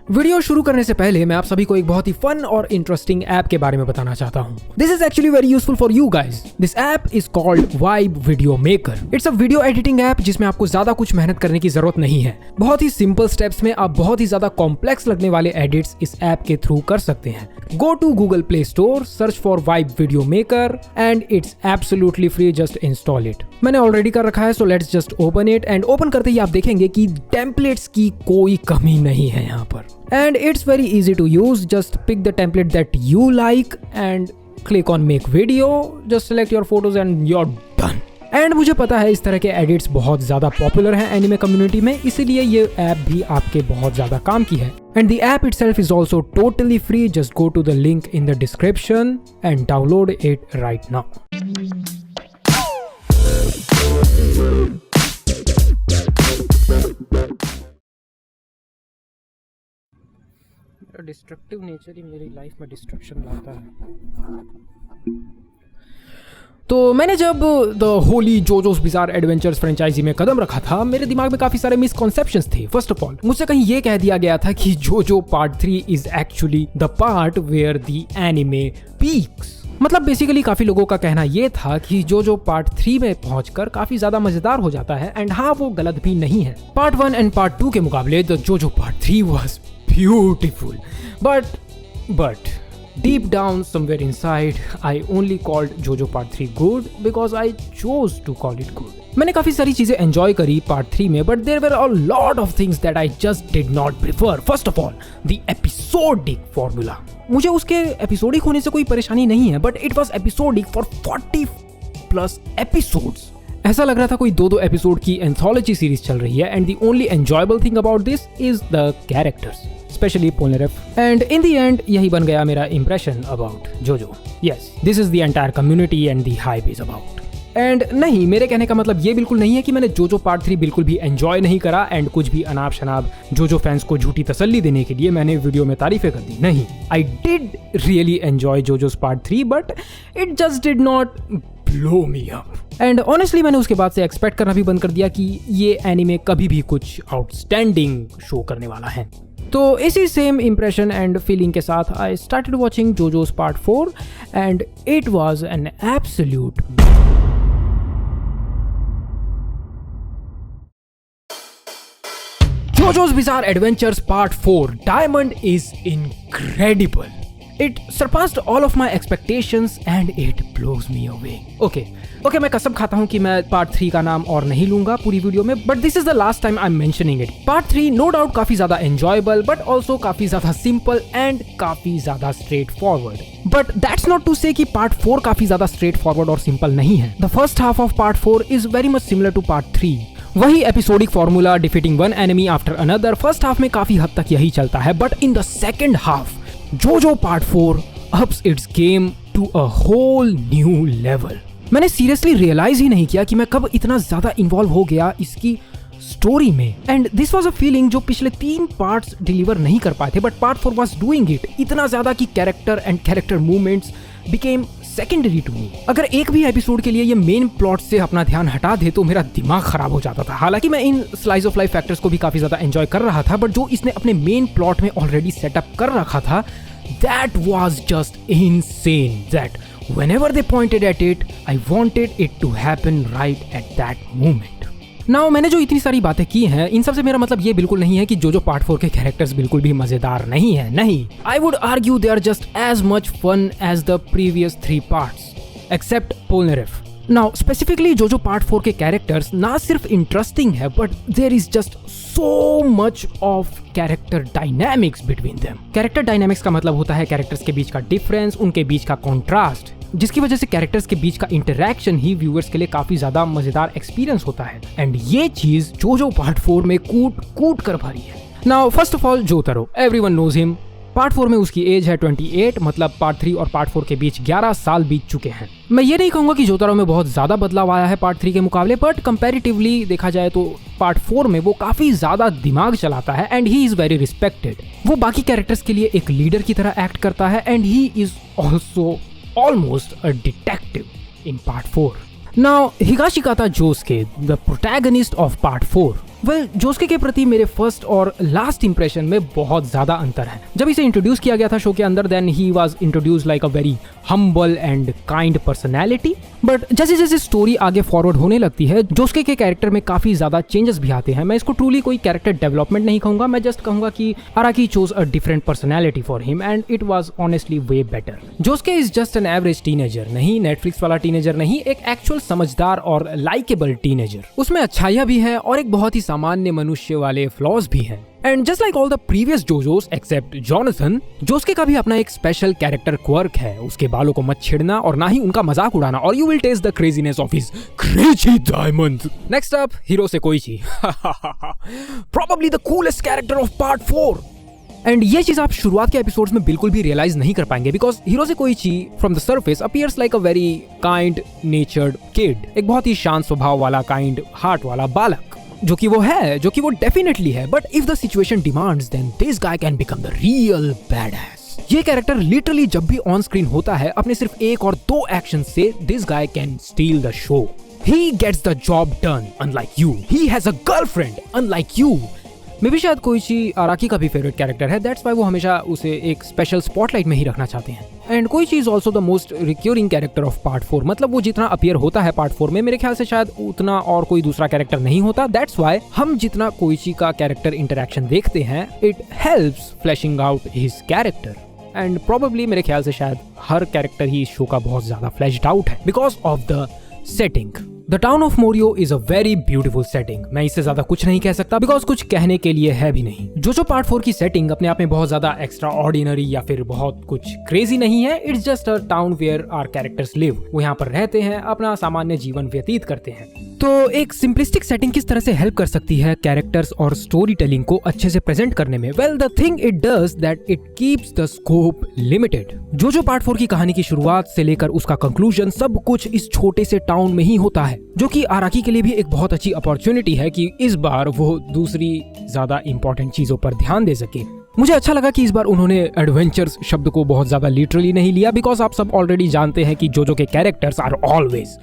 Video शुरू करने से पहले मैं आप सभी को एक बहुत ही फन और इंटरेस्टिंग ऐप के बारे में बताना चाहता हूँ। This is actually very useful for you guys. This app is called vibe video maker. It's a video editing app जिसमें आपको ज्यादा कुछ मेहनत करने की जरूरत नहीं है। बहुत ही सिंपल स्टेप्स में आप बहुत ही ज्यादा कॉम्प्लेक्स लगने वाले एडिट्स इस ऐप के थ्रू कर सकते हैं। Go to Google Play Store, search for Vibe video maker and it's absolutely free. Just install it. मैंने ऑलरेडी कर रखा है, so let's just open it. And open करते ही आप देखेंगे कि टेम्पलेट्स की कोई कमी नहीं है यहाँ पर। And it's very easy to use. Just pick the template that you like and click on make video. Just select your photos and you're done. And मुझे पता है इस तरह के एडिट्स बहुत ज़्यादा पॉपुलर हैं एनिमे कम्युनिटी में, इसीलिए ये ऐप भी आपके बहुत ज़्यादा काम की है। And the app itself is also totally free. Just go to the link in the description and download it right now. Destructive nature ही मेरी लाइफ में डिस्ट्रक्शन लाता है। तो मैंने जब the whole JoJo's bizarre adventures franchise में कदम रखा था, मेरे दिमाग में काफी सारे मिसकॉन्सेप्शंस थे। फर्स्ट ऑफ ऑल, मुझसे कहीं ये कह दिया गया था कि JoJo part 3 is actually the part where the anime peaks. मतलब बेसिकली काफी लोगों का कहना ये था कि जोजो पार्ट 3 में पहुंचकर काफी ज्यादा मजेदार हो जाता है। एंड हाँ, वो गलत भी नहीं है। पार्ट 1 एंड पार्ट 2 के मुकाबले द जोजो part 3 was beautiful, but deep down somewhere inside I only called JoJo Part 3 good because I chose to call it good. मैंने काफी सारी चीजें एंजॉय करी पार्ट 3 में, but there were a lot of things that I just did not prefer. First of all, the episodic formula. मुझे उसके episodic होने से कोई परेशानी नहीं है, but it was episodic for 40+ episodes. ऐसा लग रहा था कोई 2 एपिसोड की एंथोलॉजी सीरीज चल रही है। And the only enjoyable thing about this is the characters, especially Polnareff. And in the end यही बन गया मेरा impression about JoJo. Yes, this is the entire community and the hype is about. And नहीं, मेरे कहने का मतलब ये बिल्कुल नहीं है कि मैंने जोजो पार्ट 3 बिल्कुल भी एंजॉय नहीं करा एंड कुछ भी अनाप शनाप जोजो फैंस को झूठी तसल्ली देने के लिए मैंने वीडियो में तारीफें कर दी। नहीं, I did really enjoy Jojo's part 3, but it just did not blow me up. And honestly मैंने उसके बाद से एक्सपेक्ट करना भी बंद कर दिया कि ये एनिमे कभी भी कुछ आउटस्टैंडिंग शो करने वाला है। तो इसी सेम इंप्रेशन एंड फीलिंग के साथ I started watching Jojo's part 4 and it was an absolute. JoJo's Bizarre Adventures Part 4 Diamond is incredible. It surpassed all of my expectations and it blows me away. Okay, मैं कसम खाता हूँ कि मैं part 3 का नाम और नहीं लूंगा पूरी वीडियो में, but this is the last time I'm mentioning it. Part 3 no doubt काफी ज्यादा enjoyable, but also काफी ज्यादा simple and काफी ज्यादा straightforward. But that's not to say कि पार्ट 4 काफी ज्यादा straightforward और simple नहीं है. The first half of part 4 is very much similar to part 3. वही episodic formula, defeating one enemy after another. First half में काफी हद तक यही चलता है, but in the second half JoJo part 4 ups its game to a whole new level. मैंने seriously realise ही नहीं किया कि मैं कब इतना ज्यादा इन्वॉल्व हो गया इसकी स्टोरी में। And this was a feeling जो पिछले 3 पार्ट्स डिलीवर नहीं कर पाए थे, but part 4 was doing it इतना ज्यादा कि character and character movements became secondary to me. अगर एक भी एपिसोड के लिए ये मेन प्लॉट से अपना ध्यान हटा दे तो मेरा दिमाग खराब हो जाता था। हालांकि मैं इन स्लाइस ऑफ लाइफ फैक्टर्स को भी काफी ज्यादा एंजॉय कर रहा था, बट जो इसने अपने मेन प्लॉट में ऑलरेडी सेटअप कर रखा था, that was just insane that whenever they pointed at it I wanted it to happen right at that moment. Now मैंने जो इतनी सारी बातें की हैं, इन सब से मेरा मतलब ये बिल्कुल नहीं है कि जोजो पार्ट 4 के कैरेक्टर्स बिल्कुल भी मजेदार नहीं है। नहीं, I would argue they are just as much fun as the previous 3 parts except Polnareff. Now specifically JoJo part 4 के कैरेक्टर्स ना सिर्फ इंटरेस्टिंग है, but there is just so much of character dynamics between them. Character dynamics का मतलब होता है characters के बीच का डिफरेंस, उनके बीच का कॉन्ट्रास्ट, जिसकी वजह से कैरेक्टर्स के बीच का इंटरैक्शन ही व्यूअर्स के लिए काफी ज्यादा मजेदार एक्सपीरियंस होता है। एंड ये चीज जोजो पार्ट 4 में कूट कर भरी है। Now first of all, Jotaro, everyone knows him. Part 4 में उसकी एज है 28, मतलब पार्ट 3 और पार्ट 4 के बीच 11 साल बीत चुके हैं। मैं ये नहीं कहूंगा कि जोतारो में बहुत ज्यादा बदलाव आया है पार्ट 3 के मुकाबले, बट कंपैरेटिवली देखा जाए तो पार्ट 4 में वो काफी ज्यादा दिमाग चलाता है and he is very respected. वो बाकी कैरेक्टर्स के लिए एक लीडर की तरह एक्ट करता है and he is also almost a detective in part 4. Now, Higashikata Josuke, the protagonist of part 4, well, जोस्के के प्रति मेरे फर्स्ट और लास्ट इंप्रेशन में बहुत ज्यादा अंतर है। जब इसे इंट्रोड्यूस किया गया था शो के अंदर, then he was introduce like a very humble and kind personality. But जैसे जैसे स्टोरी आगे फॉरवर्ड होने लगती है, जोस्के के कैरेक्टर में काफी ज्यादा चेंजेस भी आते हैं। मैं इसको ट्रूली कोई कैरेक्टर डेवलपमेंट नहीं कहूंगा, मैं जस्ट कहूंगा कि Araki chose a different personality for him and it was honestly way better. Josuke is just an average teenager, नहीं नेटफ्लिक्स वाला टीनेजर नहीं, एक एक्चुअल समझदार और लाइकेबल टीनेजर। उसमें अच्छाइयां भी हैं और एक बहुत ही सामान्य मनुष्य वाले फ्लॉज भी हैं। And just like all the previous JoJos except Jonathan, Josuke का भी अपना एक स्पेशल कैरेक्टर क्वर्क है। उसके बालों को मत छेड़ना और ना ही उनका मजाक उड़ाना, और you will taste the craziness of his crazy diamond. Next up, Hirose Koichi, probably the coolest character of part 4। And ये चीज आप शुरुआत के एपिसोड्स में बिल्कुल भी रियलाइज नहीं कर पाएंगे, because Hirose Koichi from the surface appears like a very kind natured kid, एक बहुत ही शांत स्वभाव वाला, काइंड हार्ट वाला बालक, जो कि वो डेफिनेटली है। But if the situation demands, then this guy can become the real badass. ये कैरेक्टर लिटरली जब भी ऑन स्क्रीन होता है, अपने सिर्फ 1 और 2 एक्शन से this guy can steal the show. He gets the job done unlike you, he has a girlfriend unlike you. मे भी शायद कोइची आराकी का भी फेवरेट कैरेक्टर है, दैट्स व्हाई वो हमेशा उसे एक स्पेशल स्पॉटलाइट में ही रखना चाहते हैं। And Koichi is also the most recurring character of part 4, मतलब वो जितना अपीयर होता है पार्ट 4 में, मेरे ख्याल से शायद उतना और कोई दूसरा कैरेक्टर नहीं होता। दैट्स व्हाई हम जितना कोइची का कैरेक्टर इंटरेक्शन देखते हैं, it helps flashing out his character. And probably मेरे ख्याल से शायद हर कैरेक्टर ही इस शो का बहुत ज्यादा फ्लैश्ड आउट है because of the setting. The town of Moreau is a very beautiful setting. मैं इससे ज्यादा कुछ नहीं कह सकता बिकॉज कुछ कहने के लिए है भी नहीं। जो पार्ट 4 की सेटिंग अपने आप में बहुत ज्यादा एक्स्ट्रा ऑर्डिनरी या फिर बहुत कुछ क्रेजी नहीं है। It's just a town where our characters live. वो यहाँ पर रहते हैं, अपना सामान्य जीवन व्यतीत करते हैं। तो एक सिंपलिस्टिक सेटिंग किस तरह से हेल्प कर सकती है कैरेक्टर्स और स्टोरी टेलिंग को अच्छे से प्रेजेंट करने में? Well, the thing it does that it keeps the scope limited. जो पार्ट 4 की कहानी की शुरुआत से लेकर उसका कंक्लूजन सब कुछ इस छोटे से टाउन में ही होता है, जो कि आराकी के लिए भी एक बहुत अच्छी अपॉर्चुनिटी है कि इस बार वो दूसरी ज्यादा इंपॉर्टेंट चीजों पर ध्यान दे सके। मुझे अच्छा लगा कि इस बार उन्होंने एडवेंचर्स शब्द को बहुत ज्यादा लिटरली नहीं लिया, बिकॉज आप सब ऑलरेडी जानते हैं कि जो के कैरेक्टर्स आर ऑलवेज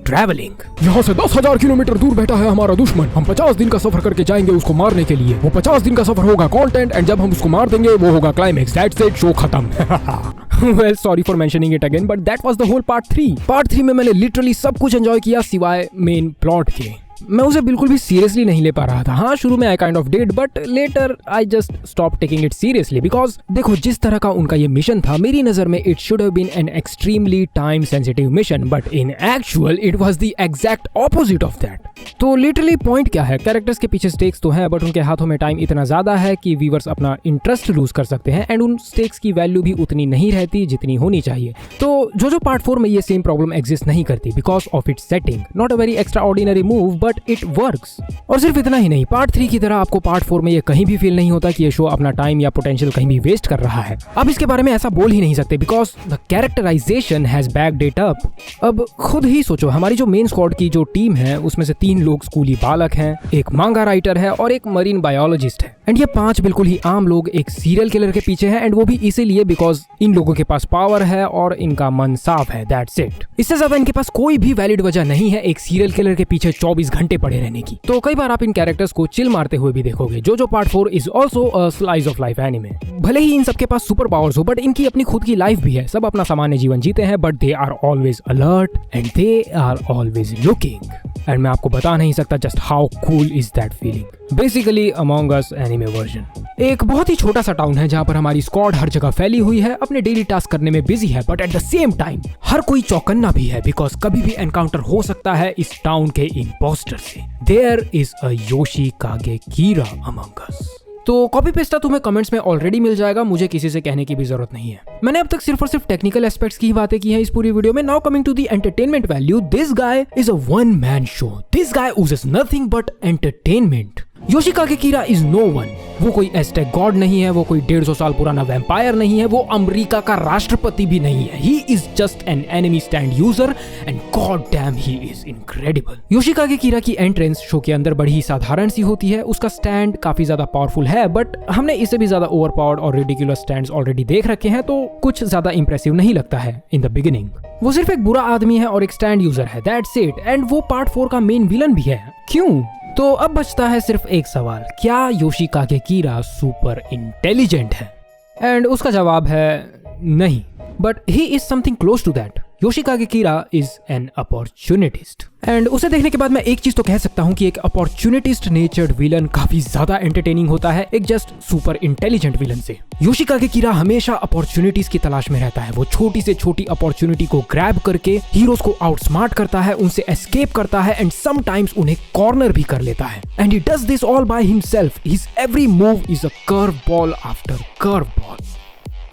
ट्रैवलिंग। यहाँ से 10,000 किलोमीटर दूर बैठा है हमारा दुश्मन, हम 50 दिन का सफर करके जाएंगे उसको मारने के लिए। वो 50 दिन का सफर होगा कंटेंट, एंड जब हम उसको मार देंगे वो होगा क्लाइमेक्स। दैट्स इट, शो खत्म। Well, sorry for mentioning it again, but that was the whole part 3। Part 3 में मैंने लिटरली सब कुछ एंजॉय किया सिवाय मेन प्लॉट के। मैं उसे बिल्कुल भी सीरियसली नहीं ले पा रहा था। हाँ, शुरू में I kind of did, but later I just stop taking it seriously because देखो, जिस तरह का उनका ये मिशन था, मेरी नजर में it should have been an extremely time sensitive mission, but in actual it was the exact opposite of that. तो लिटरली पॉइंट क्या है, कैरेक्टर्स के पीछे स्टेक्स तो है, बट उनके हाथों में टाइम इतना ज्यादा है कि व्यूअर्स अपना इंटरेस्ट लूज कर सकते हैं, एंड उन स्टेक्स की वैल्यू भी उतनी नहीं रहती जितनी होनी चाहिए। तो जो पार्ट 4 में ये सेम प्रॉब्लम एग्जिस्ट नहीं करती because of its setting. Not a very extra ordinary move, but it works. और सिर्फ इतना ही नहीं, पार्ट 3 की तरह आपको पार्ट 4 में ये कहीं भी फील नहीं होता कि ये शो अपना टाइम या पोटेंशियल कहीं भी वेस्ट कर रहा है। अब इसके बारे में ऐसा बोल ही नहीं सकते because the characterisation has backed it up. अब खुद ही सोचो, हमारी जो मेन स्क्वाड की जो टीम है उसमें से 3 लोग स्कूली बालक हैं, एक मांगा राइटर है और एक मरीन बायोलॉजिस्ट है। एंड ये 5 बिल्कुल ही आम लोग एक सीरियल किलर के पीछे हैं, एंड वो भी इसीलिए बिकॉज इन लोगों के पास पावर है और इनका मन साफ है। That's it. इससे ज्यादा इनके पास कोई भी वैलिड वजह नहीं है एक सीरियल किलर के पीछे 24 घंटे पड़े रहने की। तो कई बार आप इन कैरेक्टर्स को चिल मारते हुए भी देखोगे। जो part 4 is also a slice of life anime. भले ही इन सबके पास सुपर पावर्स हो, बट इनकी अपनी खुद की लाइफ भी है। सब अपना सामान्य जीवन जीते हैं, but they are always alert and they are always looking. And मैं आपको बता नहीं सकता just how cool is that feeling. Basically Among Us anime version. एक बहुत ही छोटा सा टाउन है जहाँ पर हमारी स्क्वाड हर जगह फैली हुई है, अपने डेली टास्क करने में बिजी है, but at the same time हर कोई चौकन्ना भी है बिकॉज कभी भी एनकाउंटर हो सकता है इस टाउन के इम्पोस्टर से। There is a Yoshikage Kira among us. तो कॉपी पेस्टा तुम्हें कमेंट्स में ऑलरेडी मिल जाएगा, मुझे किसी से कहने की भी जरूरत नहीं है। मैंने अब तक सिर्फ और सिर्फ टेक्निकल एस्पेक्ट्स की ही बातें की हैं इस पूरी वीडियो में। Now coming to the entertainment value, this guy is a one man show. This guy owes nothing but entertainment. Yoshikage Kira is no one. वो कोई एस्टेक गॉड नहीं है, वो कोई 150 साल पुराना वैम्पायर नहीं है, वो अमेरिका का राष्ट्रपति भी नहीं है। He is just an enemy stand user and god damn he is incredible. Yoshikage Kira की एंट्रेंस शो के अंदर बड़ी ही साधारण सी होती है। उसका स्टैंड काफी ज्यादा पावरफुल है, बट हमने इससे भी ज्यादा ओवरपावर्ड और रिडिकुलस स्टैंड्स ऑलरेडी देख रखे हैं, तो कुछ ज्यादा इंप्रेसिव नहीं लगता है इन द बिगिनिंग। वो सिर्फ एक बुरा आदमी है और एक स्टैंड यूजर है, दैट्स इट। एंड वो पार्ट 4 का मेन विलन भी है। क्यों? तो अब बचता है सिर्फ एक सवाल, क्या योशिकागे कीरा सुपर इंटेलिजेंट है? एंड उसका जवाब है नहीं, but he is something close to that. Yoshikage Kira is an opportunist. And उसे देखने के बाद मैं एक चीज तो कह सकता हूँ कि एक अपॉर्चुनिटिस्ट नेचर्ड विलन काफी ज्यादा एंटरटेनिंग होता है एक जस्ट सुपर इंटेलिजेंट विलन से। योशिकागे कीरा हमेशा अपॉर्चुनिटीज की तलाश में रहता है। वो छोटी से छोटी अपॉर्चुनिटी को ग्रैब करके हीरोज को आउटस्मार्ट करता है, उनसे एस्केप करता है एंड समटाइम्स उन्हें कॉर्नर भी कर लेता है। And he does this all by himself. His every move is a curve ball after curve ball.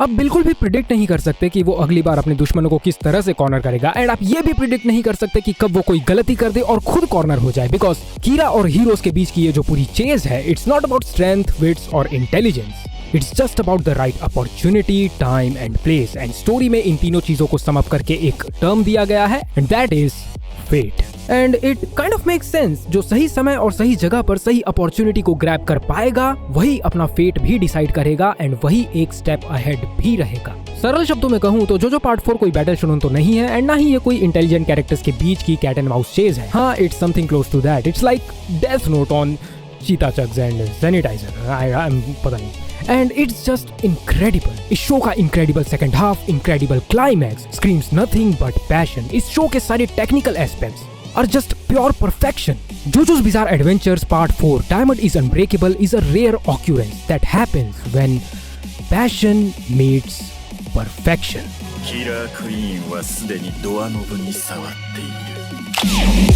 आप बिल्कुल भी प्रिडिक्ट नहीं कर सकते कि वो अगली बार अपने दुश्मनों को किस तरह से कॉर्नर करेगा, एंड आप ये भी प्रिडिक्ट नहीं कर सकते कि कब वो कोई गलती कर दे और खुद कॉर्नर हो जाए, बिकॉज कीरा और हीरोज के बीच की ये जो पूरी चेज है, it's not about strength, wits और intelligence. It's just about the right opportunity, time and place. And story में इन तीनों चीजों को सम अप करके एक टर्म दिया गया है, and that is fate. And it kind of make sense. जो सही समय और सही जगह पर सही अपॉर्चुनिटी को ग्रैब कर पाएगा वही अपना फेट भी डिसाइड करेगा, एंड वही एक स्टेप अहेड भी रहेगा। सरल शब्दों में कहूं तो जोजो पार्ट 4 कोई बैटल शोनन तो नहीं है, एंड ना ही ये कोई इंटेलिजेंट कैरेक्टर्स के बीच की कैट एंड माउस चेज है। हाँ, it's something close to that. It's like Death Note on cheetah chucks and sanitiser, पता नहीं। And it's just incredible. इस शो का incredible second half, incredible climax screams nothing but passion. इस show के सारे technical aspects are just pure perfection. JoJo's Bizarre Adventures Part 4 Diamond is Unbreakable is a rare occurrence that happens when passion meets perfection. キラークイーンはすでにドアノブに触っている。